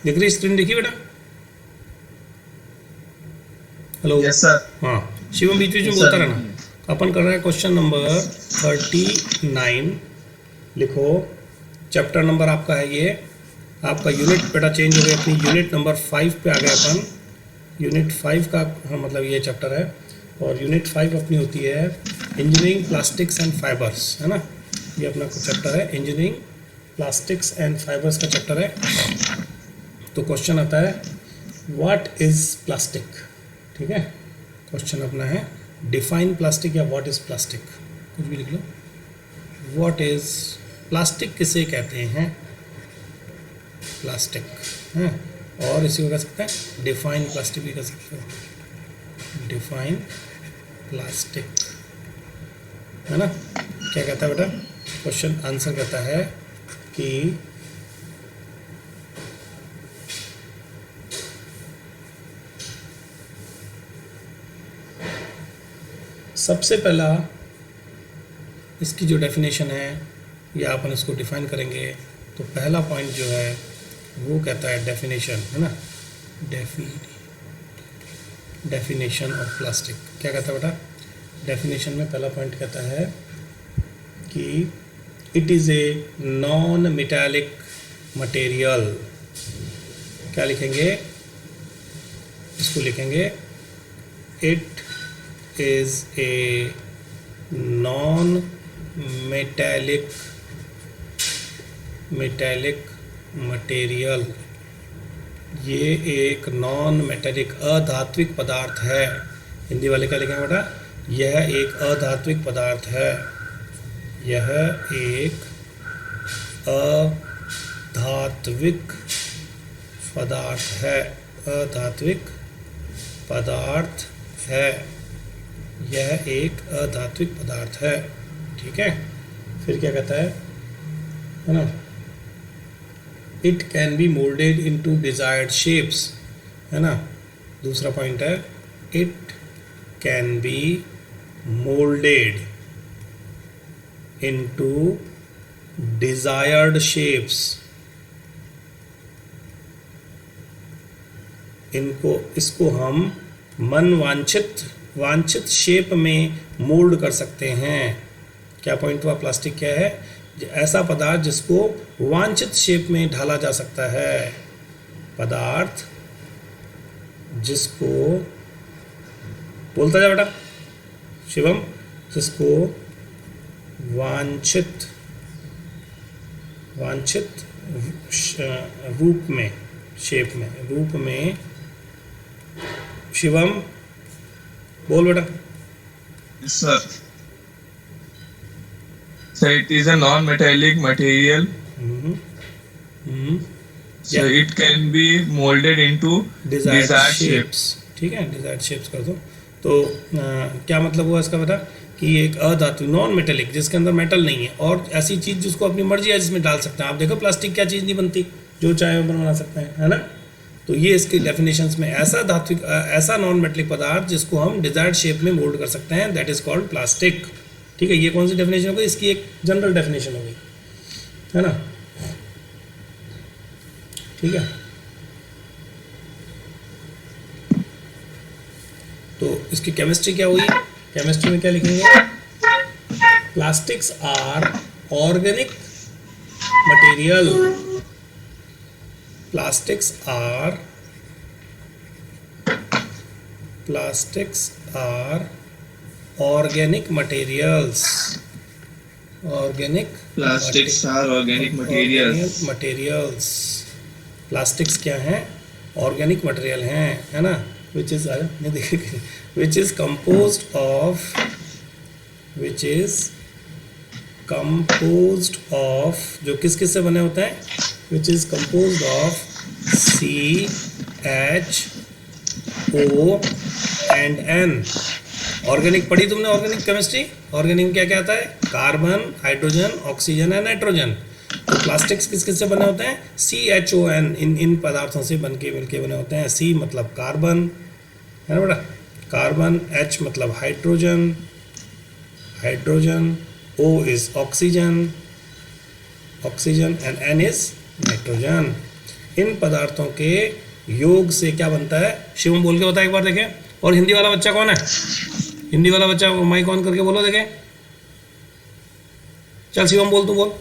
दिख रही स्क्रीन? देखिए बेटा। हेलो। Yes sir. हाँ शिवम बीच बीच में बोलता रहना। अपन कर रहे हैं क्वेश्चन नंबर 39। लिखो। चैप्टर नंबर आपका है ये। आपका यूनिट बेटा चेंज हो गया, अपनी यूनिट नंबर 5 पे आ गए अपन। यूनिट 5 का हाँ मतलब ये चैप्टर है। और यूनिट 5 अपनी होती है इंजीनियरिंग प्लास्टिक्स एंड फाइबर्स, है ना। ये अपना चैप्टर है इंजीनियरिंग प्लास्टिक्स एंड फाइबर्स का चैप्टर है। तो क्वेश्चन आता है व्हाट इज प्लास्टिक। ठीक है, क्वेश्चन अपना है डिफाइन प्लास्टिक या व्हाट इज प्लास्टिक, कुछ भी लिख लो। व्हाट इज प्लास्टिक किसे कहते हैं, प्लास्टिक है। और इसी को कह सकते हैं डिफाइन प्लास्टिक भी कह सकते हो, डिफाइन प्लास्टिक, है ना। क्या कहता है बेटा क्वेश्चन आंसर कहता है कि सबसे पहला इसकी जो डेफिनेशन है या अपन इसको डिफाइन करेंगे तो पहला पॉइंट जो है वो कहता है डेफिनेशन, है ना। डेफिनेशन ऑफ प्लास्टिक क्या कहता है बेटा, डेफिनेशन में पहला पॉइंट कहता है कि it is a non metallic material. क्या लिखेंगे, इसको लिखेंगे it is a non-metallic material। ये एक नॉन मेटेलिक अधात्विक पदार्थ है। हिंदी वाले क्या लिखेंगे बेटा, यह एक अधात्विक पदार्थ है। यह एक अधात्विक पदार्थ है, अधात्विक पदार्थ है। यह एक अधात्विक पदार्थ है। ठीक है, फिर क्या कहता है ना, it can be moulded into desired shapes, है ना। दूसरा पॉइंट है it can be moulded into desired shapes. इसको हम मन वांछित शेप में मोल्ड कर सकते हैं। क्या पॉइंट हुआ, प्लास्टिक क्या है, ऐसा पदार्थ जिसको वांछित शेप में ढाला जा सकता है। पदार्थ जिसको, बोलता जा बेटा शिवम, जिसको वांछित रूप में, शेप में, रूप में। शिवम बोल बेटा। Sir it is a non-metallic material, so it can be molded into desired shapes। ठीक है, डिजायर्ड शेप्स कर दो। तो क्या मतलब हुआ इसका बेटा कि एक अधातु नॉन मेटेलिक जिसके अंदर मेटल नहीं है, और ऐसी चीज़ जिसको अपनी मर्जी है जिसमें डाल सकते हैं। आप देखो प्लास्टिक क्या चीज़ नहीं बनती, जो चाहे वो बना सकते हैं, है ना। तो ये इसकी डेफिनेशंस में ऐसा धात्विक ऐसा नॉन मेटेलिक पदार्थ जिसको हम डिजायर्ड शेप में मोल्ड कर सकते हैं, दैट इज कॉल्ड प्लास्टिक। ठीक है, ये कौन सी डेफिनेशन हो गई, इसकी एक जनरल डेफिनेशन हो गई, है ना। ठीक है, तो इसकी केमिस्ट्री क्या हुई, केमिस्ट्री में क्या लिखेंगे, plastics are organic material. Plastics are organic materials। Plastics are organic materials। Plastics क्या हैं, ऑर्गेनिक मटेरियल हैं, है ना। which is composed of जो किस किस से बने होते हैं, which is composed of CHO and N। Organic पढ़ी तुमने, ऑर्गेनिक केमिस्ट्री। ऑर्गेनिक क्या कहता है, कार्बन, हाइड्रोजन, ऑक्सीजन है, नाइट्रोजन। तो तो प्लास्टिक्स किस किस से बने होते हैं? CHON, इन पदार्थों से मिलके बने होते हैं। C मतलब कार्बन, है ना बेटा, कार्बन, H मतलब hydrogen, O is oxygen and N is nitrogen. इन पदार्थों के योग से क्या बनता है? शिवम बोल के बता एक बार देखें। और हिंदी वाला बच्चा कौन है? हिंदी वाला बच्चा माइक ऑन करके बोलो देखें। चल शिवम बोल, तू बोल।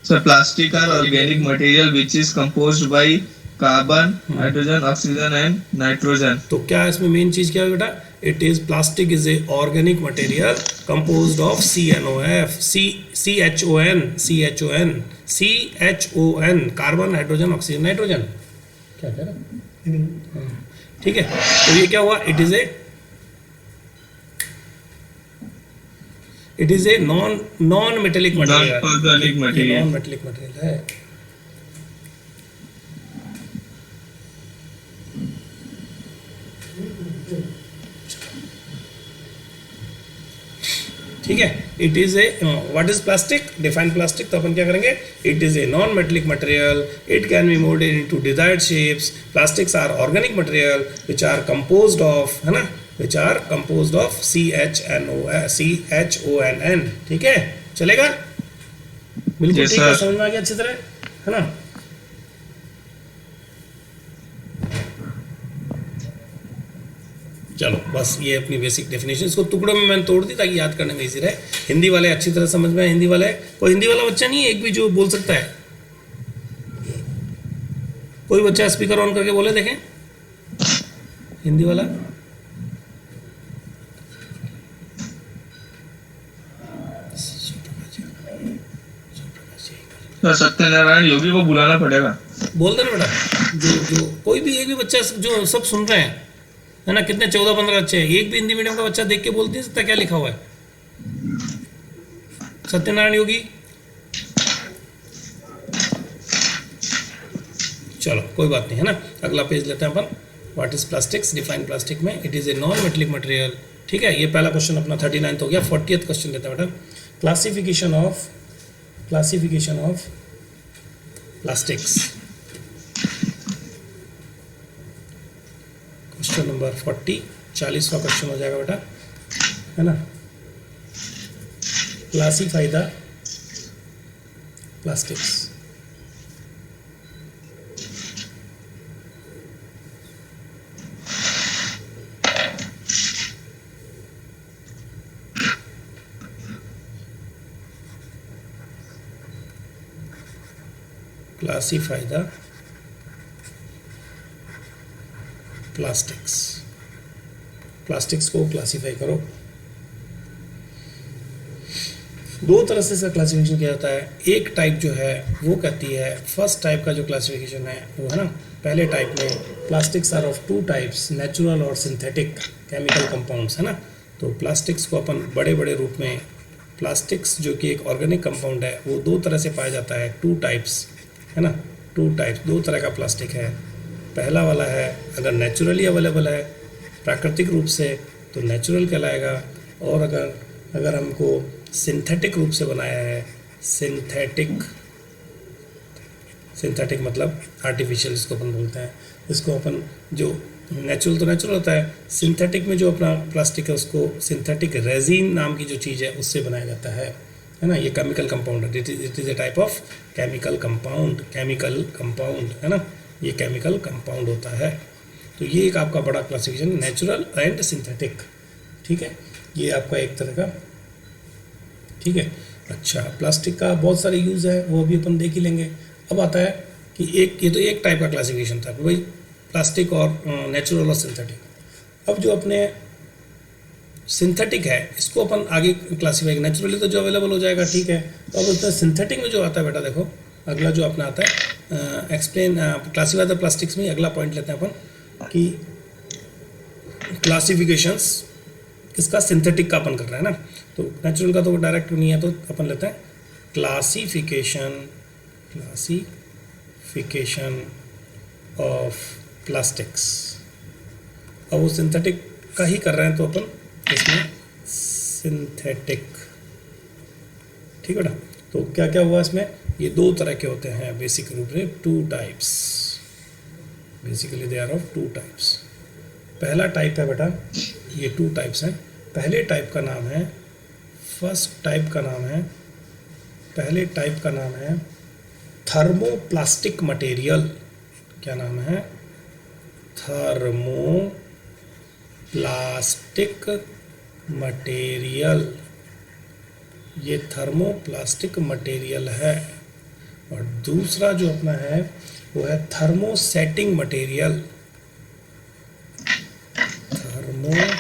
So plastic are organic material which is composed by carbon, hydrogen, oxygen and nitrogen. तो क्या इसमें मेन चीज क्या है बेटा? It is plastic is a organic material composed of CHON, carbon, hydrogen, oxygen, nitrogen. क्या कह रहा? ठीक है, तो ये क्या हुआ? It is a non metallic material, Non-organic material. Non metallic material है। ठीक है, it is a what is plastic? Define plastic, तो अपन क्या करेंगे? It is a non metallic material, it can be moulded into desired shapes. Plastics are organic material which are composed of, which are, विच are composed of CHON। ठीक है, चलेगा? बिल्कुल Yes, ठीक है, sir. समझ में आ गया अच्छी तरह, है ना? चलो बस ये अपनी बेसिक डेफिनेशन, इसको टुकड़ों में मैंने तोड़ दी ताकि याद करने में इजी रहे। हिंदी वाले अच्छी तरह समझ में आए। हिंदी वाले, कोई हिंदी वाला बच्चा नहीं है एक भी जो बोल सकता है? कोई बच्चा स्पीकर ऑन करके बोले देखें, हिंदी वाला। तो सत्यनारायण योगी को बुलाना पड़ेगा। बोल दे ना बेटा, जो कोई भी एक भी बच्चा जो सब सुन रहे हैं, है ना, कितने 14-15 बच्चे हैं, एक भी हिंदी मीडियम का बच्चा देख के बोल नहीं सकता क्या लिखा हुआ है? सत्यनारायण योगी। चलो कोई बात नहीं, है ना, अगला पेज लेते हैं अपन। What is plastics? Define plastic में it is a non metallic material. ठीक है, ये पहला क्वेश्चन अपना 39 हो गया। 40th क्वेश्चन लेते हैं बेटा। Classification of plastics. Question number 40, 40वां क्वेश्चन हो जाएगा बेटा, है ना। Classify the plastics. Classify the plastics को क्लासीफाई करो। दो तरह से इसका क्लासिफिकेशन किया जाता है। एक टाइप जो है वो कहती है, फर्स्ट टाइप का जो क्लासिफिकेशन है वो, है ना, पहले टाइप में plastics are of two types, natural और सिंथेटिक केमिकल कंपाउंड्स, है ना। तो प्लास्टिक्स को अपन बड़े बड़े रूप में, प्लास्टिक्स जो कि एक ऑर्गेनिक कंपाउंड है वो दो तरह से पाया जाता है, टू टाइप्स, है ना, टू टाइप्स, दो तरह का प्लास्टिक है। पहला वाला है अगर नेचुरली अवेलेबल है प्राकृतिक रूप से तो नेचुरल कहलाएगा, और अगर हमको सिंथेटिक रूप से बनाया है, सिंथेटिक मतलब आर्टिफिशियल इसको अपन बोलते हैं। इसको अपन जो नेचुरल तो नेचुरल होता है, सिंथेटिक में जो अपना प्लास्टिक है उसको सिंथेटिक रेजिन नाम की जो चीज़ है उससे बनाया जाता है ना। ये केमिकल कंपाउंड है, it is a type of chemical compound, है ना, ये केमिकल कंपाउंड होता है। तो ये एक आपका बड़ा क्लासिफिकेशन, नेचुरल एंड सिंथेटिक। ठीक है, ये आपका एक तरह का, ठीक है। अच्छा, प्लास्टिक का बहुत सारे यूज़ है, वो अभी अपन देख ही लेंगे। अब आता है कि ये तो एक टाइप का क्लासिफिकेशन था भाई, प्लास्टिक और नेचुरल और सिंथेटिक। अब जो अपने सिंथेटिक है इसको अपन आगे क्लासीफाई, नेचुरली तो जो अवेलेबल हो जाएगा, ठीक है। तो अब उसमें सिंथेटिक में जो आता है बेटा, देखो अगला जो अपना आता है, एक्सप्लेन क्लासीफाई द प्लास्टिक्स में अगला पॉइंट लेते हैं अपन कि क्लासिफिकेशंस इसका सिंथेटिक का अपन कर रहे हैं ना, तो नेचुरल का तो डायरेक्ट नहीं है, तो अपन लेते हैं क्लासिफिकेशन ऑफ प्लास्टिक्स। अब वो सिंथेटिक का ही कर रहे हैं तो अपन इसमें सिंथेटिक, ठीक है बेटा। तो क्या क्या हुआ इसमें, ये दो तरह के होते हैं बेसिक रूप से, two types, basically they are of two types. पहला टाइप है बेटा, ये टू टाइप्स हैं। पहले टाइप का नाम है, फर्स्ट टाइप का नाम है, पहले टाइप का नाम है थर्मोप्लास्टिक मटेरियल। क्या नाम है? Thermoplastic material. ये थर्मोप्लास्टिक मटेरियल है। और दूसरा जो अपना है वो है थर्मोसेटिंग मटेरियल। Thermosetting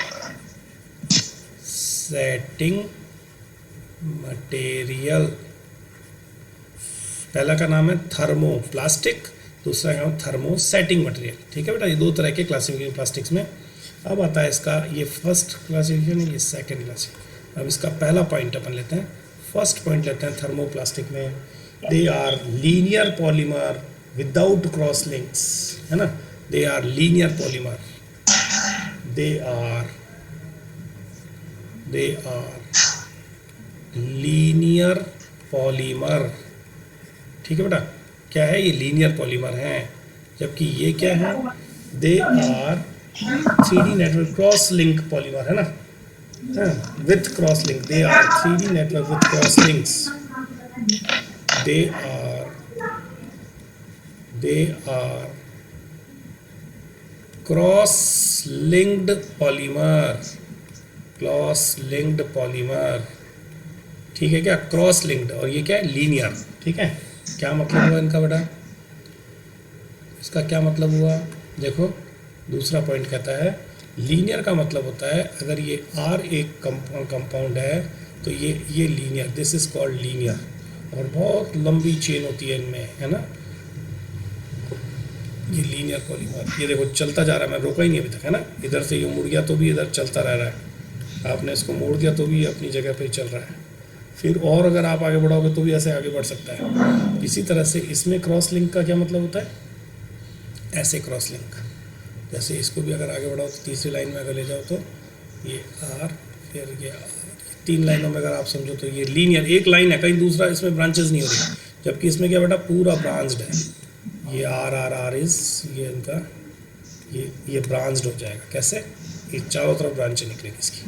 material. पहला का नाम है थर्मोप्लास्टिक, दूसरा का नाम है थर्मोसेटिंग मटेरियल। ठीक है बेटा, ये दो तरह के क्लासिफिकेशन प्लास्टिक्स में। अब आता है इसका, ये फर्स्ट क्लासिफिकेशन है, ये सेकंड क्लासिफिकेशन। अब इसका पहला पॉइंट अपन लेते हैं, फर्स्ट पॉइंट लेते हैं थर्मोप्लास्टिक में। They are linear polymer without cross links, है ना। They are linear polymer, they are linear polymer. ठीक है बेटा, क्या है ये? लीनियर पॉलीमर हैं। जबकि ये क्या है? They are 3D network cross link polymer, है ना, with cross link. They are 3D network with cross links. They are cross linked polymer, cross linked polymer. ठीक है क्या? क्रॉस लिंक्ड, और ये क्या है? लीनियर। ठीक है, क्या मतलब हुआ इनका बेटा? इसका क्या मतलब हुआ? देखो, दूसरा पॉइंट कहता है लीनियर का मतलब होता है अगर ये R एक कंपाउंड है तो ये linear, this is called linear. और बहुत लंबी चेन होती है इनमें, है ना, ये लीनियर पॉलीमर। ये देखो चलता जा रहा है, मैं रोका ही नहीं अभी तक, है ना। इधर से ये मुड़ गया तो भी इधर चलता रह रहा है, आपने इसको मोड़ दिया तो भी अपनी जगह पे ही चल रहा है। फिर और अगर आप आगे बढ़ाओगे तो भी ऐसे आगे बढ़ सकता है। इसी तरह से इसमें क्रॉस लिंक का क्या मतलब होता है? ऐसे क्रॉस लिंक, जैसे इसको भी अगर आगे बढ़ाओ तो तीसरी लाइन में अगर ले जाओ तो ये R, फिर ये R, तीन लाइनों में अगर आप समझो तो ये लीनियर एक लाइन है, कहीं दूसरा इसमें ब्रांचेस नहीं हो रही। जबकि इसमें क्या बेटा? पूरा ब्रांच्ड है। ये R इज, ये इनका ये ब्रांच्ड हो जाएगा। कैसे? ये चारों तरफ ब्रांचें निकलेगी इसकी,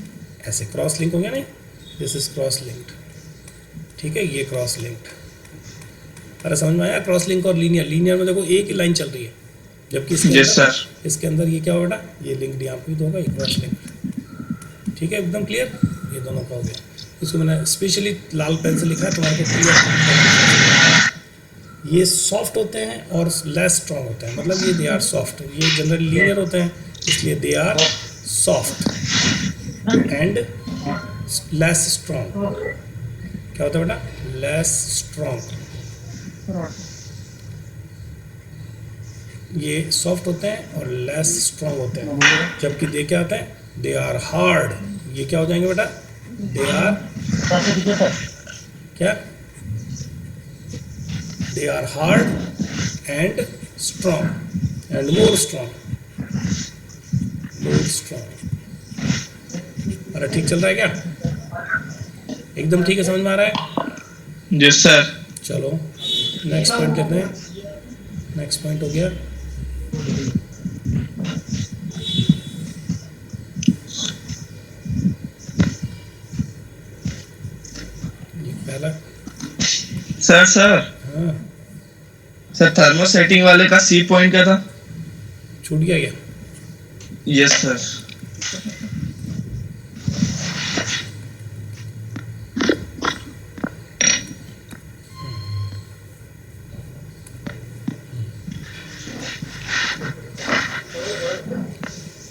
ऐसे क्रॉस लिंक हो गया नहीं, दिस इज क्रॉस लिंक्ड। ठीक है, ये क्रॉस लिंक्ड। अरे समझ में आया? क्रॉस लिंक और लीनियर, लीनियर में देखो एक ही लाइन चल रही है, जबकि इसके अंदर ये क्या होगा बेटा? ये लिंक्ड यहाँ पे होगा, ये क्रॉस लिंक्ड। ठीक है, एकदम क्लियर, ये दोनों का हो गया। इसको मैंने स्पेशली लाल पेन से लिखा है तुम्हारे को क्लियर। ये सॉफ्ट होते हैं और लेस स्ट्रॉन्ग होते हैं, मतलब ये दे आर सॉफ्ट। ये जनरली लीनियर होते हैं इसलिए they are soft and less strong. क्या होता है बेटा? Less strong. ये सॉफ्ट होते हैं और लेस स्ट्रॉन्ग होते हैं। जबकि दे क्या होता है? They are hard. ये क्या हो जाएंगे बेटा? दे आर क्या? They are hard and strong and more strong, more strong. अरे ठीक चल रहा है क्या? एकदम ठीक है, समझ में आ रहा है? Yes sir. चलो नेक्स्ट पॉइंट लेते हैं। नेक्स्ट पॉइंट हो गया ये पहला। सर हाँ, सर थर्मोसेटिंग वाले का सी पॉइंट क्या था? छूट गया क्या? Yes sir.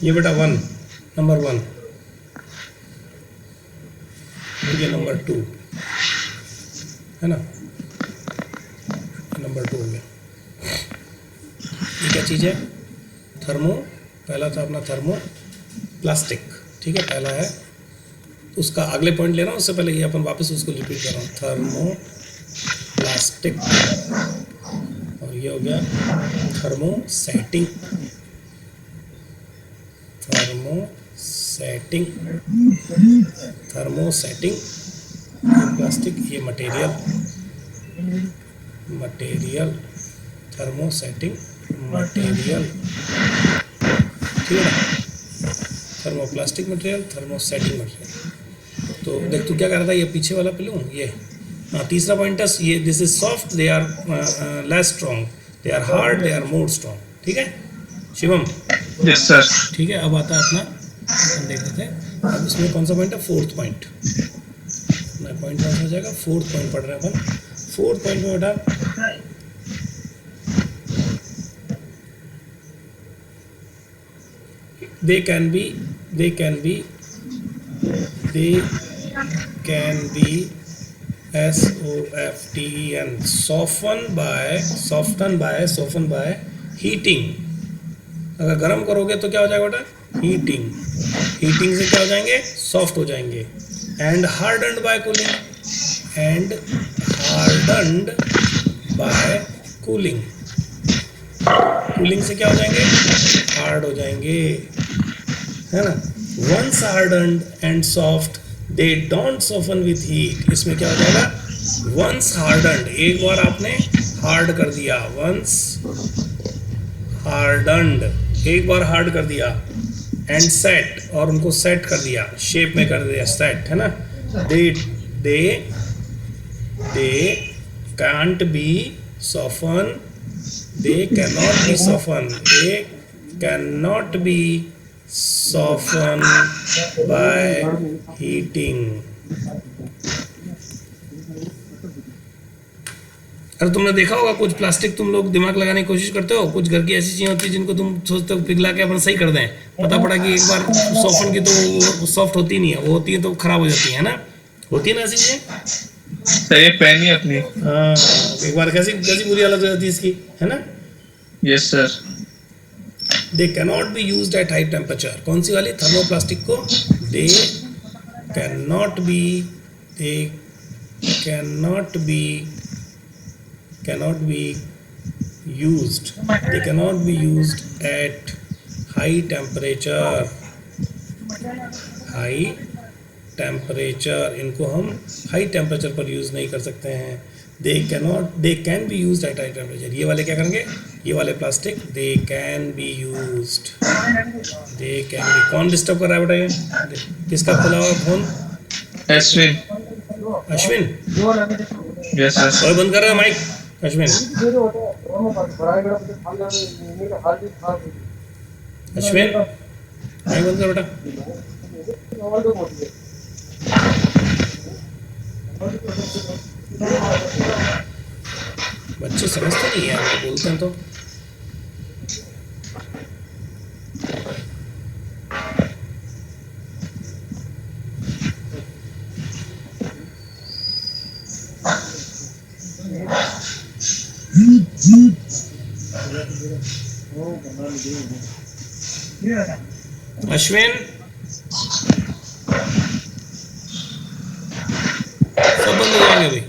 ये बेटा नंबर 1, ये नंबर 2 है ना, नंबर 2 हो गया। ये क्या चीज़ है? थर्मो, पहला था अपना थर्मो प्लास्टिक। ठीक है, पहला है। उसका अगले पॉइंट ले रहा हूँ, उससे पहले ये अपन वापस उसको रिपीट कर रहा हूँ, थर्मो प्लास्टिक। और ये हो गया थर्मोसेटिंग, थर्मोसेटिंग, थर्मोसेटिंग। ये प्लास्टिक, ये मटेरियल। मटेरियल, थर्मोसेटिंग मटेरियल, ठीक है ना, थर्मोप्लास्टिक मटेरियल, थर्मोसेटिंग मटेरियल। तो देख तू क्या कर रहा था, ये पीछे वाला पे लूँ ये। हाँ, तीसरा पॉइंट है ये, this is soft, they are less strong, they are hard, they are more strong, ठीक है शिवम। Yes sir. ठीक है, अब आता है अपना, हम देख लेते हैं अब इसमें कौन सा पॉइंट है, फोर्थ पॉइंट। अपना पॉइंट कौन सा हो जाएगा, फोर्थ पॉइंट पढ़ रहे हैं अपन। फोर्थ पॉइंट में बेटा they can be they can be soften by heating। अगर गर्म करोगे तो क्या हो जाएगा बेटा, हीटिंग, हीटिंग से क्या हो जाएंगे, सॉफ्ट हो जाएंगे। And hardened by cooling, and hardened by cooling, cooling से क्या हो जाएंगे, हार्ड हो जाएंगे, है ना। Once hardened and soft they don't soften with heat. इसमें क्या हो जाएगा, वंस हार्डन्ड, एक बार आपने हार्ड कर दिया, वंस हार्डन्ड, एक बार हार्ड कर दिया, एंड सेट, और उनको सेट कर दिया, शेप में कर दिया, सेट, है ना। They they they can't be soften, they cannot be softened, they cannot be softened by heating। अरे तुमने देखा होगा कुछ प्लास्टिक, तुम लोग दिमाग लगाने की कोशिश करते हो, कुछ घर की ऐसी चीजें होती है जिनको तुम सोचते हो पिघला के अपन सही कर दें, पता पड़ा कि एक बार सॉफ्टन की तो वो सॉफ्ट होती नहीं है, वो होती है तो खराब हो जाती है ना, होती है ना ऐसी चीजें। सही पेन ही अपनी। हाँ, एक बार कैसी कैसी बुरी हालत हो जाती है इसकी, है ना। Yes sir. They cannot be used at high temperature, कौन सी वाली, थर्मोप्लास्टिक को, they cannot be, they cannot be used, they cannot be used at high temperature, high temperature, इनको हम हाई टेम्परेचर पर यूज़ नहीं कर सकते हैं। They can be used at high temperature, ये वाले क्या करेंगे, ये वाले plastic, they can be used, they can B. कौन डिस्टर्ब कर रहा है बेटा, ये किसका खुला हुआ phone, Ashwin. Ashwin, yes sir. और बंद कर रहा है माइक अश्विन, अश्विन माइक बंद कर बेटा। बच्चे समझते नहीं है, आप बोलते हैं तो। अश्विन, सब बंद हो जाएंगे भाई।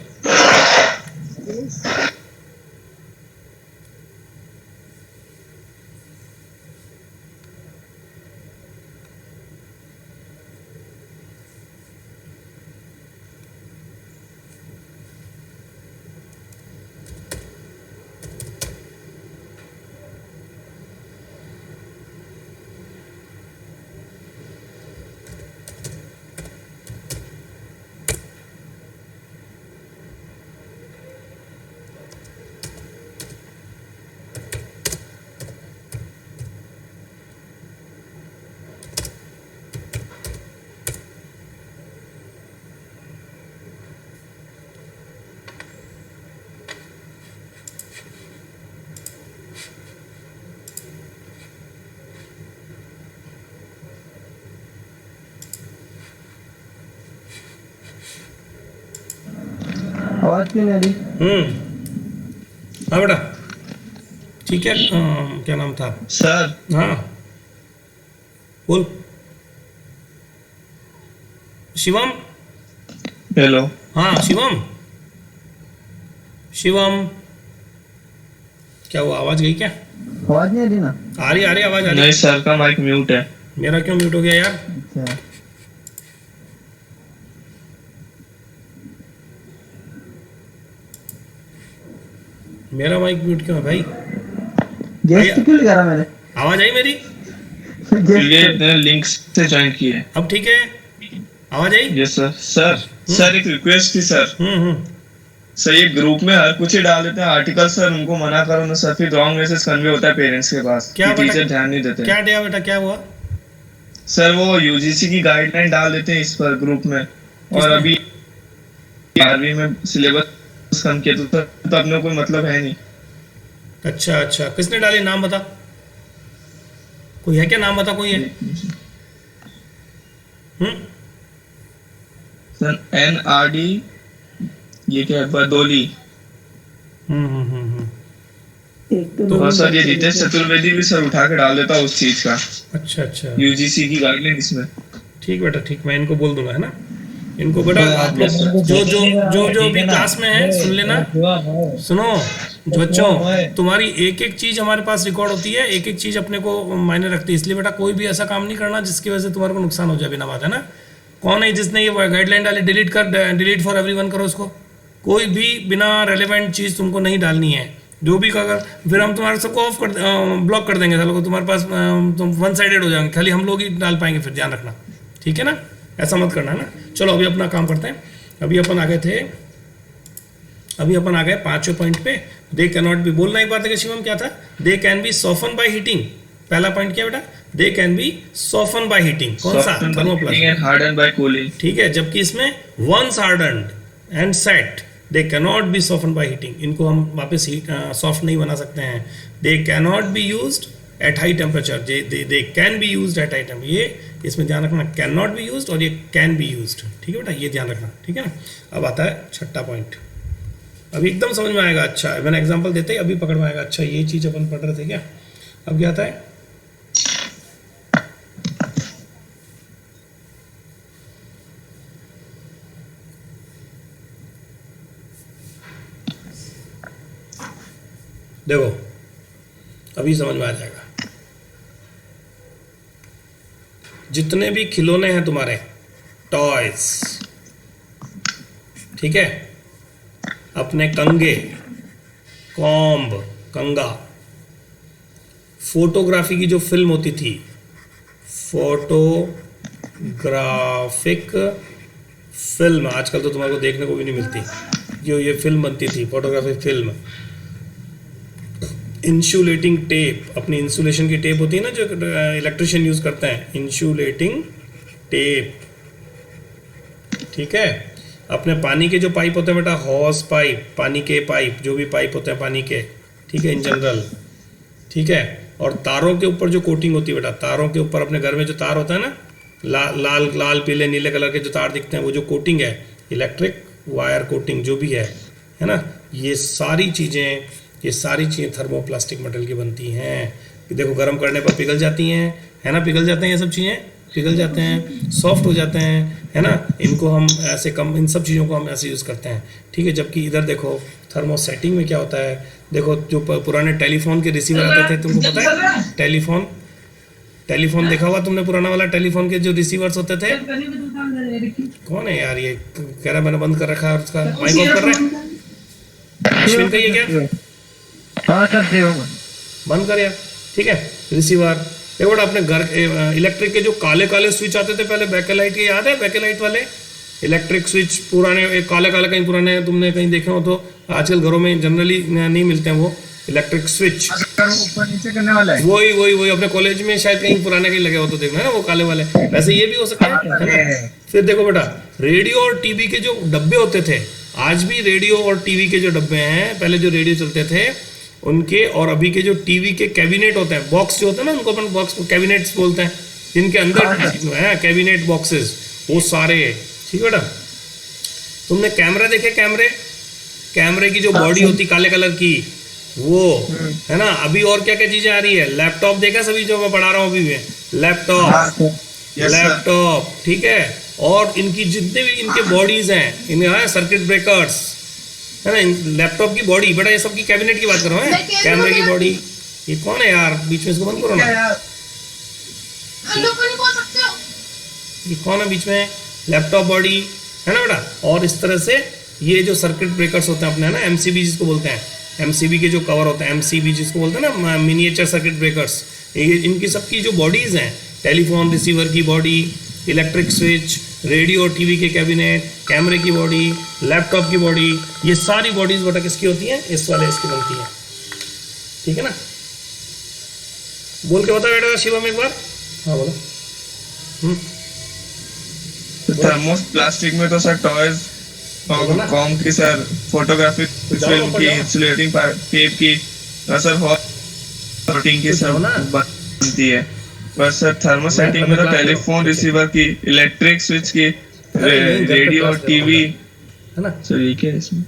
आवाज क्यों नहीं आ रही? हाँ बेटा, ठीक है, क्या नाम था, सर। हाँ बोल, शिवम। हेलो। हाँ शिवम, शिवम, क्या वो आवाज गई क्या, आवाज नहीं आ रही ना? आ रही आवाज आ रही। नहीं सर का माइक म्यूट है। मेरा क्यों म्यूट हो गया यार, अच्छा, मेरा माइक म्यूट क्यों है भाई? गेस्ट क्यों लगा रहा मैंने? आवाज आई मेरी? ये लिंक से ज्वाइन किए हैं। अब ठीक है, आवाज आई? Yes sir. सर एक रिक्वेस्ट थी सर। सर ये ग्रुप में हर कुछ ही डाल देते हैं आर्टिकल सर, उनको मना करो ना सर, फिर रॉन्ग मैसेज कन्वे होता है पेरेंट्स के पास क्या कि बेटा? टीचर ध्यान नहीं देते। क्या दिया बेटा, क्या हुआ? सर वो यूजीसी की गाइडलाइन डाल देते हैं इस पर ग्रुप में, और अभी 12वीं में सिलेबस कम किया तो अपने को कोई मतलब है नहीं। अच्छा अच्छा, किसने डाली, नाम बता, कोई है क्या, नाम बता, कोई है? सर NRD ये क्या है, बदोली। तो और सर ये रितेश चतुर्वेदी भी सर उठा के डाल देता है उस चीज का, अच्छा अच्छा, यूजीसी की गाइडलाइन इसमें। ठीक बेटा ठीक, मैं इनको बोल दूंगा, है ना? इनको बेटा आप लोग जो जो जो जो भी क्लास में है सुन लेना। सुनो जो बच्चों, तुम्हारी एक एक चीज हमारे पास रिकॉर्ड होती है, एक एक चीज अपने को मायने रखती है, इसलिए बेटा कोई भी ऐसा काम नहीं करना जिसकी वजह से तुम्हारे को नुकसान हो जाए बिना बात, है ना? कौन है जिसने ये गाइडलाइन डाली? डिलीट कर, डिलीट फॉर एवरीवन करो उसको। कोई भी बिना रेलेवेंट चीज़ तुमको नहीं डालनी है, जो भी अगर फिर हम तुम्हारे सबको ऑफ कर ब्लॉक कर देंगे, सालों को तुम्हारे पास तुम वन साइडेड हो जाएंगे, खाली हम लोग ही डाल पाएंगे, फिर ध्यान रखना, ठीक है ना? ऐसा मत करना, है ना? चलो अभी अपना काम करते हैं। अभी अपन आ गए थे, अभी अपन आ गए 5वें पॉइंट पे। दे कैन नॉट बी, बोलना एक बार देखिए शिवम, क्या था? They can be soften by heating. पहला पॉइंट क्या बेटा? They can be soften by heating. कौन सा? Thermoplast and harden by cooling. ठीक है, जबकि इसमें once hardened and set, they can not be soften by heating. इनको हम वापस सॉफ्ट नहीं बना सकते हैं। They can not be used at high temperature, they can be used at high temperature. ये इसमें ध्यान रखना, कैन नॉट बी यूज्ड और ये कैन बी यूज्ड, ठीक है बेटा, ये ध्यान रखना, ठीक है ना? अब आता है 6वां पॉइंट। अभी एकदम समझ में आएगा। अच्छा मैंने एग्जांपल देते ही अभी पकड़ में आएगा। अच्छा ये चीज़ अपन पढ़ रहे थे क्या? अब क्या आता है? देखो अभी समझ में आ जाएगा। जितने भी खिलौने हैं तुम्हारे, टॉयज, ठीक है, अपने कंगे, कॉम्ब, कंगा, फोटोग्राफी की जो फिल्म होती थी, फोटोग्राफिक फिल्म, आजकल तो तुम्हारे को देखने को भी नहीं मिलती, जो ये फिल्म बनती थी फोटोग्राफिक फिल्म। इंसुलेटिंग टेप, अपनी इंसुलेशन की टेप होती है ना जो इलेक्ट्रिशियन यूज करते हैं, इंसुलेटिंग टेप, ठीक है। अपने पानी के जो पाइप होते हैं बेटा, हॉस पाइप, पानी के पाइप, जो भी पाइप होते हैं पानी के, ठीक है, इन जनरल, ठीक है। और तारों के ऊपर जो कोटिंग होती है बेटा, तारों के ऊपर अपने घर में जो तार होता है ना, लाल लाल पीले नीले कलर के जो तार दिखते हैं, वो जो कोटिंग है, इलेक्ट्रिक वायर कोटिंग जो भी है ना, ये सारी चीज़ें थर्मोप्लास्टिक मटेरियल की बनती हैं। देखो गर्म करने पर पिघल जाती हैं, है ना, पिघल जाते हैं, ये सब चीज़ें पिघल जाते हैं, सॉफ्ट हो जाते हैं, है ना। इनको हम ऐसे इन सब चीज़ों को हम ऐसे यूज़ करते हैं, ठीक है। जबकि इधर देखो थर्मोसेटिंग में क्या होता है, देखो जो पुराने टेलीफोन के रिसीवर आते थे, तुमको पता है टेलीफोन देखा हुआ तुमने, पुराना वाला टेलीफोन के जो रिसीवर्स होते थे। कौन है यार ये कह रहा मैंने बंद कर रखा है, उसका माइक ऑफ कर रहा है, अश्विन का ये क्या? हाँ सर बंद कर यार, ठीक है। रिसीवर देखो बेटा, अपने घर इलेक्ट्रिक के जो काले काले स्विच आते थे पहले, बैकेलाइट के, याद है बैकेलाइट वाले इलेक्ट्रिक स्विच, पुराने काले काले, कहीं पुराने तुमने कहीं देखे हो तो, आजकल घरों में जनरली नहीं मिलते हैं वो इलेक्ट्रिक स्विच, ऊपर नीचे करने वाला है। वही अपने कॉलेज में शायद कहीं पुराने कहीं लगे हो तो देखना है ना, वो काले वाले, वैसे ये भी हो सकता है ना। फिर देखो बेटा, रेडियो और टीवी के जो डब्बे होते थे, आज भी रेडियो और टीवी के जो डब्बे हैं, पहले जो रेडियो चलते थे उनके, और अभी के जो टीवी के कैबिनेट होते हैं, बॉक्स जो होते हैं ना, उनको अपन बॉक्स कैबिनेट्स बोलते हैं, जिनके अंदर है कैबिनेट बॉक्सेस, वो सारे, ठीक है बेटा। तुमने कैमरा देखे, कैमरे की जो बॉडी होती काले कलर की, वो है ना। अभी और क्या क्या चीजें आ रही है, लैपटॉप देखा सभी जो मैं पढ़ा रहा हूँ अभी भी, लैपटॉप, ठीक है। और इनकी जितने भी इनके बॉडीज हैं, इनके सर्किट ब्रेकर्स, है ना, लैपटॉप की बॉडी बेटा, ये सब की कैबिनेट की बात कर रहा हूँ, कैमरे की बॉडी। ये कौन है यार, बीच में इसको बंद करो ना, ये कौन है बीच में, लैपटॉप बॉडी, है ना बेटा। और इस तरह से ये जो सर्किट ब्रेकर्स होते हैं अपने, है ना, एमसीबी जिसको बोलते हैं, एमसीबी के जो कवर होते हैं, एमसीबी जिसको बोलते हैं ना, मिनिएचर सर्किट ब्रेकर्स, ये इनकी सबकी जो बॉडीज़ हैं, टेलीफोन रिसीवर की बॉडी, इलेक्ट्रिक स्विच, रेडियो और टीवी के कैबिनेट, कैमरे की बॉडी, लैपटॉप की बॉडी, ये सारी बॉडीज़ बेटा किसकी होती हैं? इस वाले इसकी बनती है। ठीक है ना? बोल के बता बेटा शिवम एक बार। हाँ बोलो। थर्मोस प्लास्टिक में तो सर टॉयज और कॉम की सर, फोटोग्राफिक फिल्म की, इंसुलेटिंग टेप की, और सर प्रोटीन की सर बनती है। बस सर थर्मोसेटिंग में तो टेलीफोन रिसीवर की, इलेक्ट्रिक स्विच की, रेडियो और टीवी है ना। सर ये क्या है इसमें?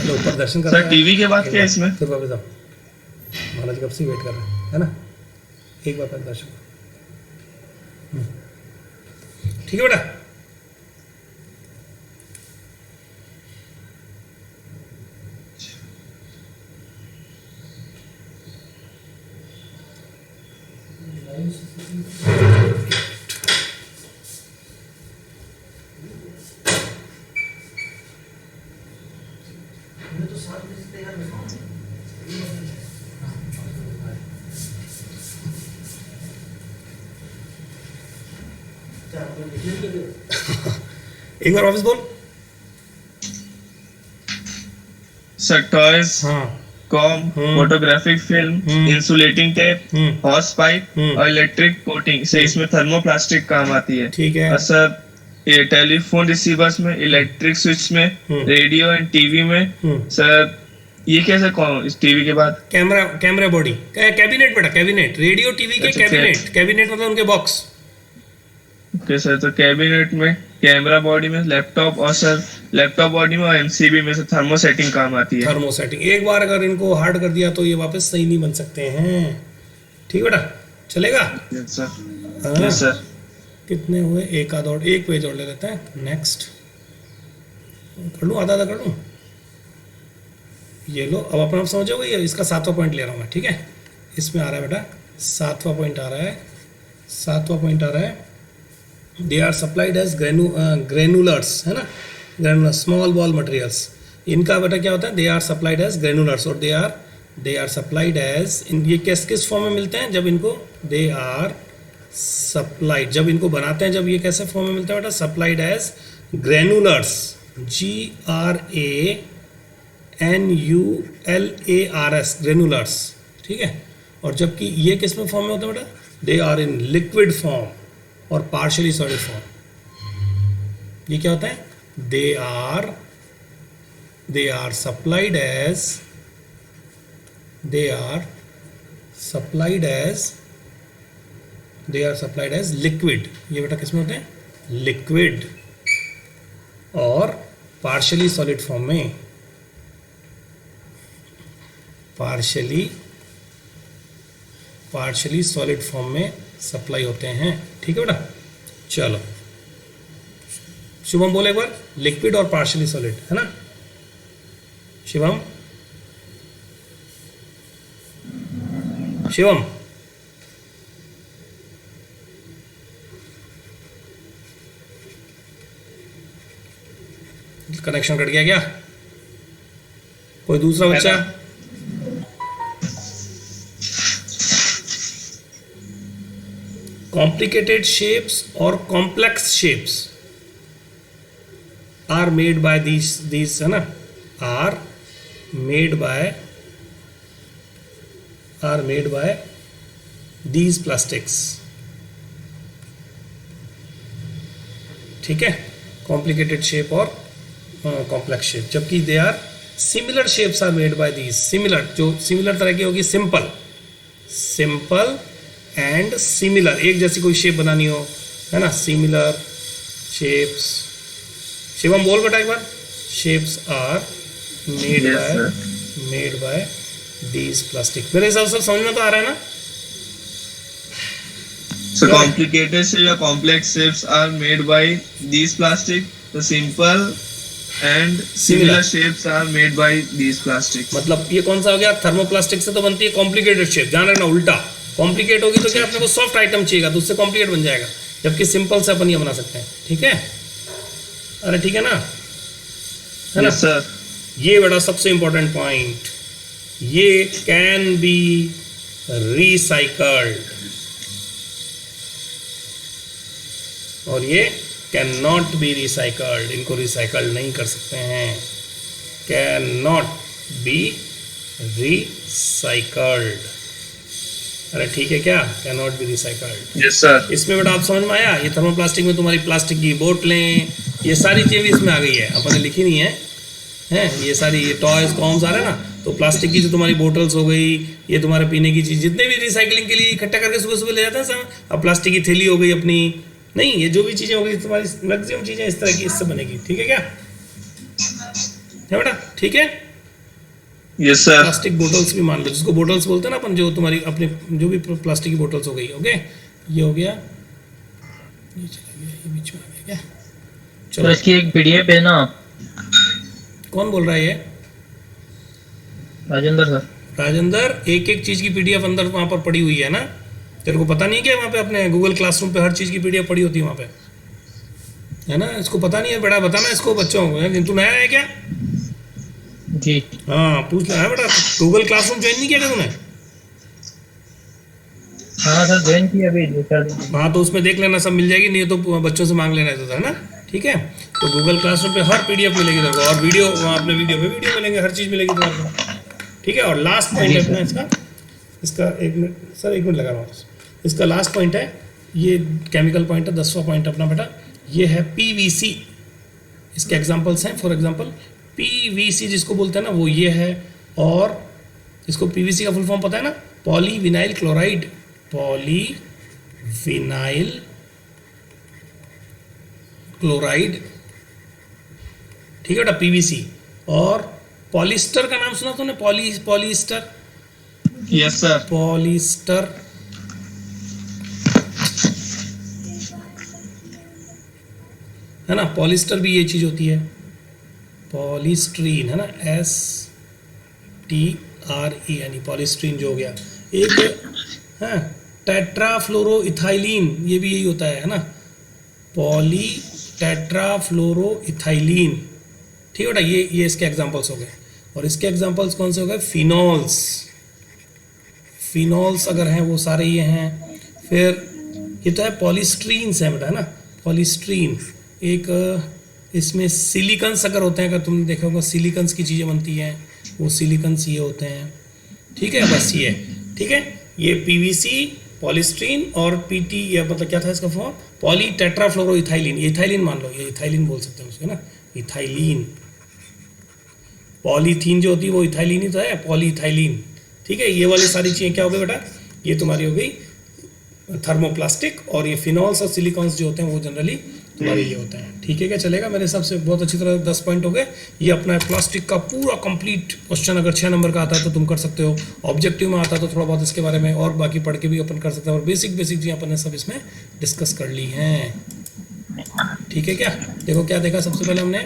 लो ऊपर दर्शन कर सर टीवी के बाद क्या है इसमें? फिर वापस आओ, महाराज कब से वेट कर रहे हैं, है ना। एक बार पहले दर्शन करो। ठीक है बेटा। एक बार वापस बोल। सर टॉयज, हाँ। Com, photographic film, insulating tape, hose pipe और इलेक्ट्रिक कोटिंग से इसमें थर्मोप्लास्टिक काम आती है। ठीक है। और सर ये टेलीफोन रिसीवर्स में, इलेक्ट्रिक स्विच में, रेडियो एंड टीवी में सर ये कैसे कौन इस टीवी के बाद? कैमरा बॉडी, कैबिनेट बेटा, कैबिनेट, रेडियो टीवी के कैबिनेट, कैबिनेट मतलब उनके बॉक्स। ओके सर, तो कैबिनेट में, कैमरा बॉडी में, लैपटॉप, और सर लैपटॉप बॉडी में और एमसीबी में से थर्मोसेटिंग काम आती है। थर्मोसेटिंग, एक बार अगर इनको हार्ड कर दिया तो ये वापस सही नहीं बन सकते हैं। ठीक बेटा, चलेगा? Yes sir. हाँ। Yes sir. कितने हुए? एक आधा और, एक पेज और ले लेते हैं। नेक्स्ट कर लूँ, आधा कर लूँ। ये लो, अब अपना आप समझोगे। ये इसका 7वां पॉइंट ले रहा हूँ मैं। ठीक है, इसमें आ रहा है बेटा 7वां पॉइंट आ रहा है। 7वां पॉइंट आ रहा है, they are supplied as granulars, है ना, ग्रेनुलर स्मॉल बॉल मटेरियल्स। इनका बेटा क्या होता है? They are supplied as granulars, और दे आर सप्लाइड एज, ये किस फॉर्म में मिलते हैं? जब इनको दे आर सप्लाइड, जब इनको बनाते हैं, जब ये कैसे फॉर्म में मिलते हैं बेटा? Supplied as granulars, GRANULARS, granulars. ठीक है, और जबकि ये किस में फॉर्म में होता है बेटा? They are in liquid form और पार्शियली सॉलिड फॉर्म। ये क्या होता है? They are supplied as liquid. ये बेटा किस में होते हैं? लिक्विड और पार्शियली सॉलिड फॉर्म में, पार्शियली सॉलिड फॉर्म में सप्लाई होते हैं। ठीक है बेटा, चलो शुभम बोले एक बार, लिक्विड और पार्शियली सॉलिड, है ना शिवम? शिवम कनेक्शन कट गया क्या? कोई दूसरा बच्चा? Complicated shapes or complex shapes are made by these है ना, are made by these plastics। ठीक है, complicated shape और complex shape, जबकि they are similar shapes are made by these, similar, जो similar तरह की होगी, simple एंड सिमिलर, एक जैसी कोई शेप बनानी हो, है ना, सिमिलर शेप्स। शिवम बोल बेटा एक बार, shapes are made by these plastic. मेरे हिसाब से समझ में तो आ रहा है ना? So complicated shape या complex shapes are made by these plastic. The simple and similar shapes are made by these plastics. मतलब ये कौन सा हो गया? थर्मोप्लास्टिक से तो बनती है कॉम्प्लिकेटेड शेप, ध्यान रखना, उल्टा कॉम्प्लिकेट होगी तो क्या अपने को सॉफ्ट आइटम चाहिएगा, तो उससे कॉम्प्लिकेट बन जाएगा, जबकि सिंपल से अपन ये बना सकते हैं। ठीक है, अरे ठीक है ना? है ना? Yes sir. ये बड़ा सबसे इंपॉर्टेंट पॉइंट, ये कैन बी रिसाइकल्ड और ये कैन नॉट बी रिसाइकल्ड, इनको रिसाइकल्ड नहीं कर सकते हैं। कैन नॉट बी रिसाइकल्ड, अरे ठीक है क्या, can not B recycled. Yes sir. इसमें बेटा आप समझ में आया, ये थर्मोप्लास्टिक में तुम्हारी प्लास्टिक की बोतलें, ये सारी चीज़ें भी इसमें आ गई है, अपन ने लिखी नहीं है, हैं ये सारी, ये टॉयज कॉम्स आ रहे हैं ना, तो प्लास्टिक की जो तुम्हारी बोतल्स हो गई, ये तुम्हारे पीने की चीज़, जितने भी रिसाइकलिंग के लिए इकट्ठा करके सुबह सुबह ले जाते हैं सब, अब प्लास्टिक की थैली हो गई अपनी, नहीं ये जो भी चीज़ें हो गई तुम्हारी मैक्सिमम चीज़ें इस तरह की इससे बनेगी, ठीक है क्या, है बेटा, ठीक है। Yes sir. प्लास्टिक बोतल्स भी मान लो, जिसको बोतल्स बोलते हैं ना अपन, जो तुम्हारी अपने जो भी प्लास्टिक की बोतल्स हो गई, ओके, ये हो गया, ये चला गया, ये बीच में आ गया क्या, तो चलो। इसकी एक पीडीएफ भेजना आप। कौन बोल रहा है ये? राजेंद्र सर। राजेंद्र, एक एक चीज़ की पीडीएफ अंदर वहाँ पर पड़ी हुई है ना, तेरे को पता नहीं क्या वहाँ पे अपने गूगल क्लासरूम पे हर चीज़ की पीडीएफ पड़ी होती है वहाँ पे, है ना? इसको पता नहीं है बेटा, बताना इसको बच्चों को, तू नया है क्या? जी हाँ पूछ ले, है बेटा, गूगल क्लासरूम ज्वाइन नहीं किया क्या तूने? हाँ सर, ज्वाइन किया अभी 2-4 दिन। हाँ तो उसमें देख लेना, सब मिल जाएगी, नहीं तो बच्चों से मांग लेना है ना, ठीक है। तो गूगल क्लासरूम पे हर पीडीएफ मिलेगी तेरे को, और वीडियो वहाँ अपने वीडियो पे वीडियो मिलेंगे, हर चीज़ मिलेगी तुम्हारे को, ठीक है। और लास्ट पॉइंट है अपना इसका एक मिनट सर, एक मिनट लगा रहा हूँ, इसका लास्ट पॉइंट है, ये केमिकल पॉइंट है, 10वां पॉइंट अपना बेटा, ये है पीवीसी। इसके एग्जांपल्स हैं, फॉर एग्जांपल पीवीसी जिसको बोलते हैं ना, वो ये है, और इसको पीवीसी का फुल फॉर्म पता है ना, poly vinyl chloride, poly vinyl chloride, ठीक है बेटा, पीवीसी। और पॉलिस्टर का नाम सुना तूने? Polyester, yes sir. पॉलिस्टर, है ना, पॉलिस्टर भी ये चीज होती है, पॉलिस्ट्रीन, है ना, STRE यानी पॉलिस्ट्रीन जो हो गया। एक है टेट्राफ्लोरोइथाइलिन, ये भी यही होता है ना, पॉली टेट्राफ्लोरोइथाइलिन, ठीक है बेटा, ये इसके एग्जांपल्स हो गए। और इसके एग्जांपल्स कौन से हो गए? फिनॉल्स, फिनॉल्स अगर हैं वो सारे ये हैं। फिर ये तो है पॉलिस्ट्रीन्स है बेटा, है ना, पॉलिस्ट्रीन। एक इसमें सिलिकन्स अगर होते हैं, अगर तुमने देखा होगा सिलिकन्स की चीज़ें बनती हैं, वो सिलिकन्स ये होते हैं, ठीक है, बस ये, ठीक है। ये पीवीसी, पॉलिस्ट्रीन और पीटी, या मतलब क्या था इसका फॉर्म, पॉली टेट्राफ्लोरोइथाइलिन, ये इथाइलिन मान लो, ये इथाइलिन बोल सकते हैं उसको ना, इथाइलिन। पॉलीथीन जो होती है वो इथाइलिन ही तो है, पॉलीइथाइलिन, ठीक है। ये वाली सारी चीज़ें क्या हो गई बेटा, ये तुम्हारी हो गई थर्मोप्लास्टिक, और ये फिनॉल्स और सिलिकॉन्स जो होते हैं वो जनरली तुम्हारे ये होते हैं, ठीक है क्या, चलेगा मेरे हिसाब से बहुत अच्छी तरह 10 पॉइंट हो गए। ये अपना प्लास्टिक का पूरा कंप्लीट क्वेश्चन अगर 6 नंबर का आता है तो तुम कर सकते हो, ऑब्जेक्टिव में आता है तो थोड़ा बहुत इसके बारे में और बाकी पढ़ के भी अपन कर सकते हैं, और बेसिक चीज़ें अपन ने सब इसमें डिस्कस कर ली हैं, ठीक है क्या। देखो क्या देखा, सबसे पहले हमने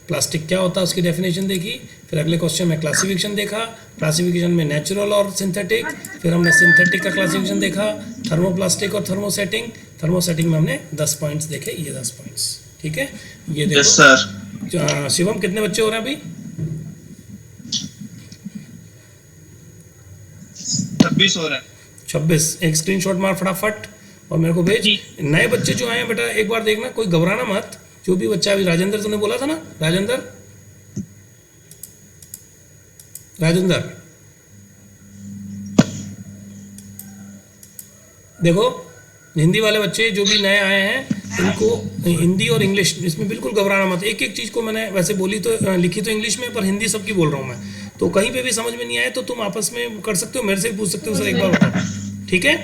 प्लास्टिक क्या होता है उसकी डेफिनेशन देखी, फिर अगले क्वेश्चन में क्लासिफिकेशन देखा, क्लासिफिकेशन में नेचुरल और सिंथेटिक, फिर हमने सिंथेटिक का क्लासिफिकेशन देखा, थर्मोप्लास्टिक और थर्मोसेटिंग, थर्मोसेटिंग में हमने 10 पॉइंट्स देखे, ये 10 पॉइंट्स, ठीक है। ये देखो यस सर। शिवम कितने बच्चे हो रहे हैं अभी? 26 हो रहा है। 26। एक स्क्रीनशॉट मार फटाफट और मेरे को भेज। नए बच्चे जो आए हैं बेटा एक बार देखना, कोई घबराना मत, जो भी बच्चा अभी, राजेंद्र तुमने बोला था ना, राजेंद्र देखो, हिंदी वाले बच्चे जो भी नए आए हैं इनको हिंदी और इंग्लिश इसमें बिल्कुल घबराना मत। एक एक चीज़ को मैंने वैसे बोली तो लिखी तो इंग्लिश में, पर हिंदी सबकी बोल रहा हूँ मैं, तो कहीं पे भी समझ में नहीं आए तो तुम आपस में कर सकते हो, मेरे से भी पूछ सकते हो, सर एक बार बताओ, ठीक है।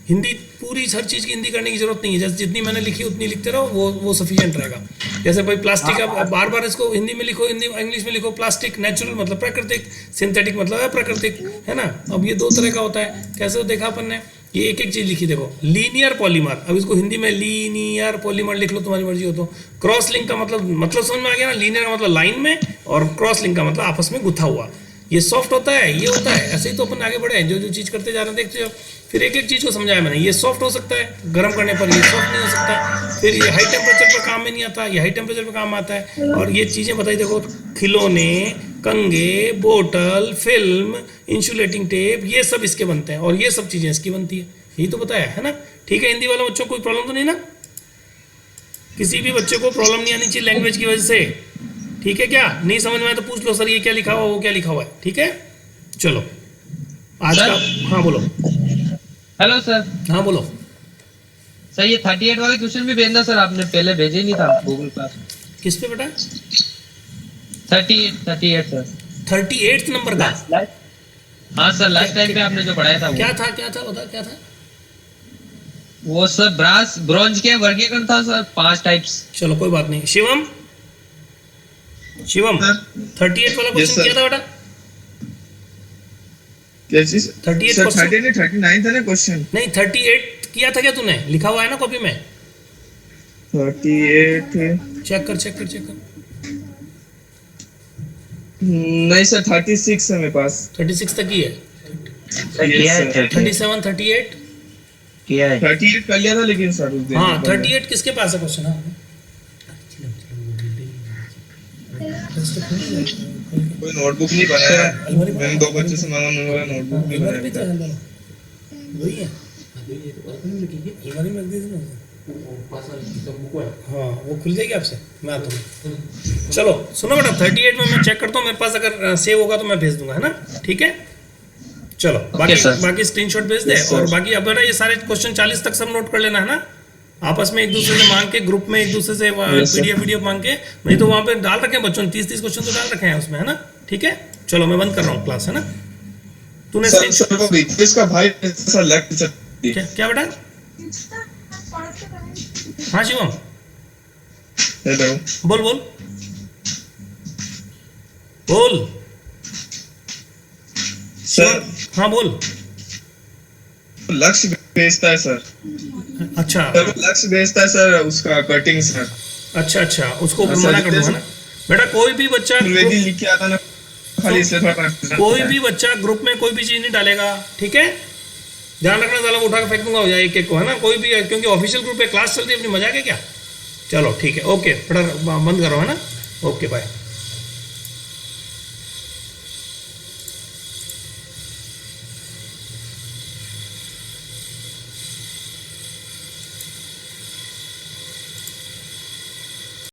हिंदी पूरी हर चीज़ की हिंदी करने की जरूरत नहीं है, जैसे जितनी मैंने लिखी उतनी लिखते रहो, वो सफिशिएंट रहेगा। जैसे भाई प्लास्टिक, अब बार बार इसको हिंदी में लिखो, हिंदी इंग्लिश में लिखो, प्लास्टिक नेचुरल मतलब प्राकृतिक, सिंथेटिक मतलब अप्राकृतिक, है ना। अब ये 2 तरह का होता है, कैसे देखा अपन ने, ये एक एक चीज़ लिखी, देखो लीनियर पॉलीमर, अब इसको हिंदी में लीनियर पॉलीमर लिख लो, तुम्हारी मर्जी हो तो। क्रॉस लिंक का मतलब समझ में आ गया ना, लीनियर का मतलब लाइन में, और क्रॉस लिंक का मतलब आपस में गुथा हुआ। ये सॉफ्ट होता है, ये होता है, ऐसे ही तो अपन आगे बढ़े हैं, जो जो चीज़ करते जा रहे हैं देखते हो। फिर एक एक चीज़ को समझाया मैंने, ये सॉफ्ट हो सकता है गर्म करने पर, ये सॉफ्ट नहीं हो सकता। फिर ये हाई टेम्परेचर पर काम में नहीं आता, ये हाई टेम्परेचर पर काम आता है। और ये चीज़ें बताई देखो, खिलौने, कंगे, बोतल, फिल्म, इंसुलेटिंग टेप, ये सब इसके बनते हैं, और ये सब चीज़ें इसकी बनती है। यही तो बताया है ना। ठीक है, हिंदी वाले बच्चों को कोई प्रॉब्लम तो नहीं ना? किसी भी बच्चे को प्रॉब्लम नहीं आनी चाहिए लैंग्वेज की वजह से। ठीक है, क्या नहीं समझ में आया तो पूछ लो, सर ये क्या लिखा हुआ, वो क्या लिखा हुआ है। ठीक है, चलो आज सर? का, हाँ बोलो। Hello sir. हाँ बोलो। सर ये 38 वाले क्वेश्चन भी भेजना सर, आपने पहले भेजे ही नहीं था गूगल क्लास। किस पे बेटा? 38 सर। 38 नंबर का? हाँ सर, लास्ट टाइम पे आपने जो पढ़ाया था वो। क्या था, क्या था बता, क्या था? वो सर ब्रास ब्रॉन्ज के वर्गीकरण था सर, 5 टाइप्स। चलो कोई बात नहीं। शिवम, शिवम, 38 वाला क्वेश्चन क्या था बेटा? क्या चीज? 38 सर क्वेश्चन 30 नहीं 39 था ना क्वेश्चन। नहीं, 38 किया था क्या तूने? लिखा हुआ है ना कॉपी में? 38 चेक कर, चेक कर, चेक कर। नहीं सर 36 है मेरे पास। 36 तक ही है। किया है 37, 38, किया है 38 कर लिया था लेकिन सर उस दिन। हाँ 38 किसके पास है क्वेश्चन? हाँ कोई नोटबुक नहीं बनाया। मैंने 2 बच्चों से मांगा, मेरा नोटबुक नहीं अलमारी में तो बनाया। है अंदर। वही है, अलमारी में रख दी थी ना। हाँ वो खुल जाएगी आपसे, मैं आता हूँ। चलो सुनो बेटा, 38 में मैं चेक करता हूँ, मेरे पास अगर सेव होगा तो मैं भेज दूंगा, है ना? ठीक है, चलो बाकी स्क्रीनशॉट भेज दे। और बाकी अब बेटा ये सारे क्वेश्चन 40 तक सब नोट कर लेना, है ना? आपस में एक दूसरे से मांग के, ग्रुप में एक दूसरे से पीडीएफ मांग के, नहीं तो वहाँ पे डाल रखे हैं बच्चों ने, 30 क्वेश्चन तो डाल रखे हैं उसमें, है ना? ठीक है, चलो मैं बंद कर रहा हूँ क्लास, है ना? तूने सर वो बीच का भाई सर लेफ्ट क्या बेटा? हाँ शिवम हेलो बोल बोल बोल। सर, हाँ बोल। लक्ष्य भेजता है सर। अच्छा सर वो लक्ष्य भेजता है सर, उसका कटिंग सर। अच्छा अच्छा, उसको हाँ, मना सर, कर दूंगा ना बेटा। कोई भी बच्चा त्रिवेदी लिख के आता ना, खाली इसलिए थोड़ा confusion कोई होता है। भी बच्चा ग्रुप में कोई भी चीज नहीं डालेगा, ठीक है? ध्यान रखना, साला उठा के फेंक दूंगा हो जाए एक एक को, है ना? कोई भी, क्योंकि ऑफिशियल ग्रुप पे क्लास चलती है अपनी, मजाक है क्या? चलो ठीक है, ओके बेटा बंद करो, है ना? Okay bye.